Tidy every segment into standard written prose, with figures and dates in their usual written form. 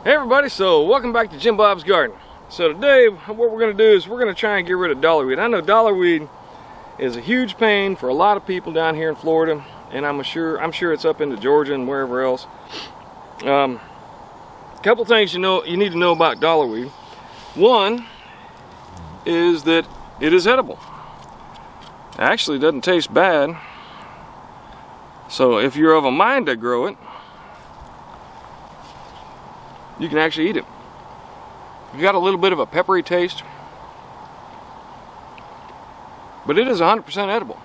Hey everybody, so welcome back to Jim Bob's Garden. So today what we're going to do is we're going to try and get rid of dollarweed. I know dollarweed is a huge pain for a lot of people down here in Florida, and I'm sure it's up into Georgia and wherever else. A couple things you need to know about dollarweed. One is that it is edible. Actually, it doesn't taste bad. So if you're of a mind to grow it, you can actually eat it. You got a little bit of a peppery taste, but it is 100% edible.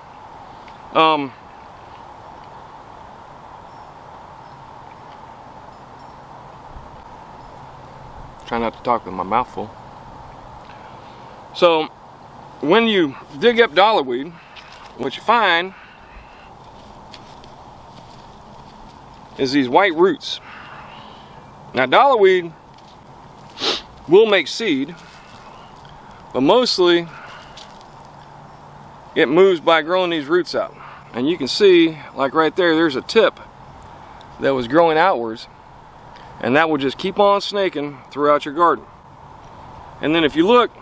Try not to talk with my mouth full. So when you dig up dollarweed, what you find is these white roots. Now dollarweed will make seed, but mostly it moves by growing these roots out. And you can see, like right there, there's a tip that was growing outwards, and that will just keep on snaking throughout your garden. And then if you look,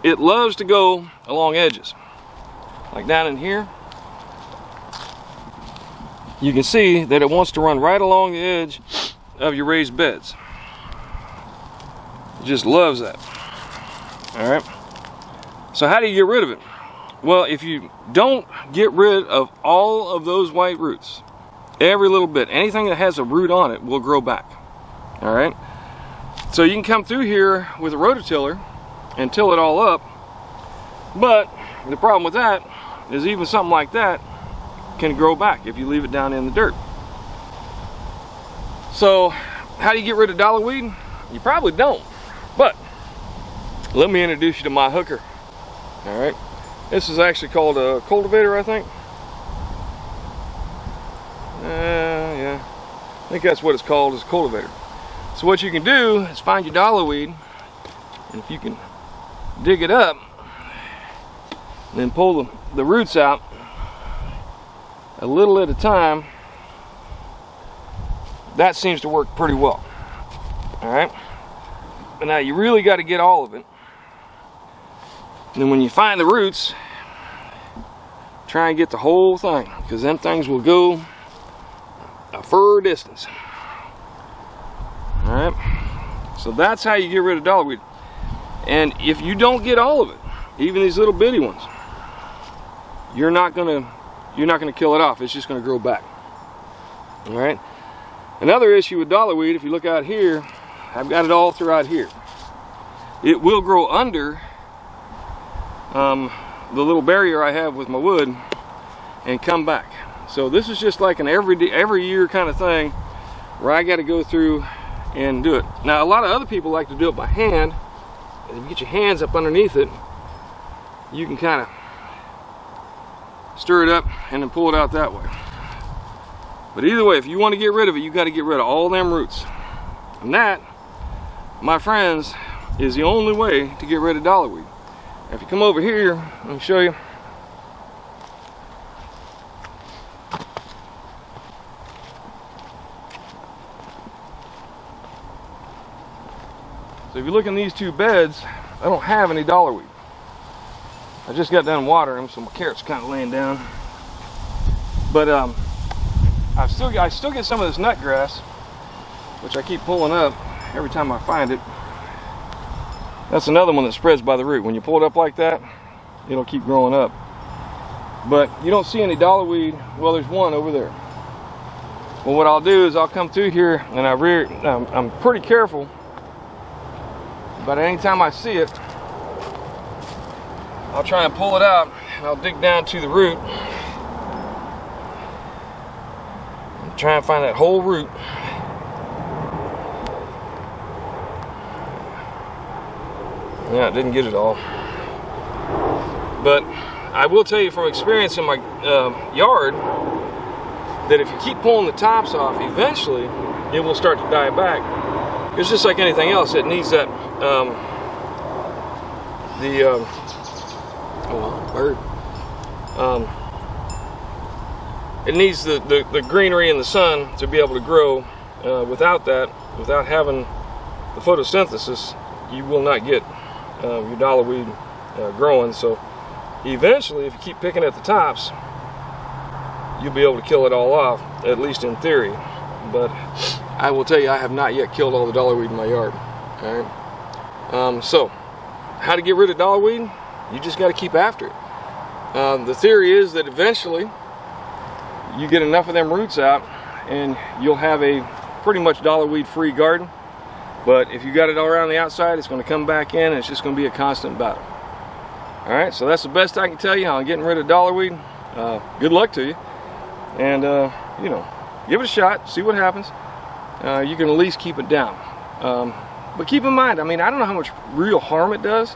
it loves to go along edges. Like down in here, you can see that it wants to run right along the edge of your raised beds. It just loves that. All right. So how do you get rid of it? Well, if you don't get rid of all of those white roots, every little bit, anything that has a root on it will grow back. All right. So you can come through here with a rototiller and till it all up, but the problem with that is even something like that can grow back if you leave it down in the dirt. So how do you get rid of dollarweed? You probably don't, but let me introduce you to my hooker. All right, this is actually called a cultivator, I think. Yeah, I think that's what it's called, is a cultivator. So what you can do is find your dollarweed, and if you can dig it up and then pull the roots out a little at a time, that seems to work pretty well. All right, but now you really got to get all of it. And then when you find the roots, try and get the whole thing, because them things will go a fur distance. All right, so that's how you get rid of dollarweed. And if you don't get all of it, even these little bitty ones, you're not gonna kill it off. It's just gonna grow back. All right. Another issue with dollarweed, if you look out here, I've got it all throughout here. It will grow under the little barrier I have with my wood and come back. So this is just like an every year kind of thing where I got to go through and do it. Now a lot of other people like to do it by hand. And if you get your hands up underneath it, you can kind of stir it up and then pull it out that way. But either way, if you want to get rid of it, you got to get rid of all them roots. And that, my friends, is the only way to get rid of dollarweed. If you come over here, let me show you. So if you look in these two beds, I don't have any dollarweed. I just got done watering them, so my carrots are kind of laying down. But I still get some of this nut grass, which I keep pulling up every time I find it. That's another one that spreads by the root. When you pull it up like that, it'll keep growing up. But you don't see any dollarweed. Well, there's one over there. Well, what I'll do is I'll come through here and I'm pretty careful. But anytime I see it, I'll try and pull it out and I'll dig down to the root. Try and find that whole root. Yeah, I didn't get it all. But I will tell you from experience in my yard that if you keep pulling the tops off, eventually it will start to die back. It's just like anything else. It needs that it needs the greenery and the sun to be able to grow. Without that, without having the photosynthesis, you will not get your dollarweed growing. So eventually, if you keep picking at the tops, you'll be able to kill it all off, at least in theory. But I will tell you, I have not yet killed all the dollarweed in my yard. All right. So how to get rid of dollarweed? You just got to keep after it. The theory is that eventually you get enough of them roots out and you'll have a pretty much dollarweed free garden. But if you got it all around the outside, it's going to come back in and it's just going to be a constant battle. All right, so that's the best I can tell you on getting rid of dollarweed. Good luck to you, and you know, give it a shot, see what happens. You can at least keep it down. But keep in mind, I mean, I don't know how much real harm it does,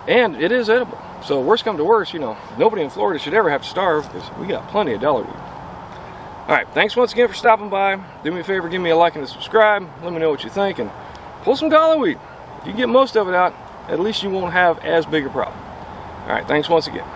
and it is edible. So worst come to worst, you know, nobody in Florida should ever have to starve because we got plenty of dollarweed. All right, thanks once again for stopping by. Do me a favor, give me a like and a subscribe. Let me know what you think, and pull some dollarweed. If you can get most of it out, at least you won't have as big a problem. All right, thanks once again.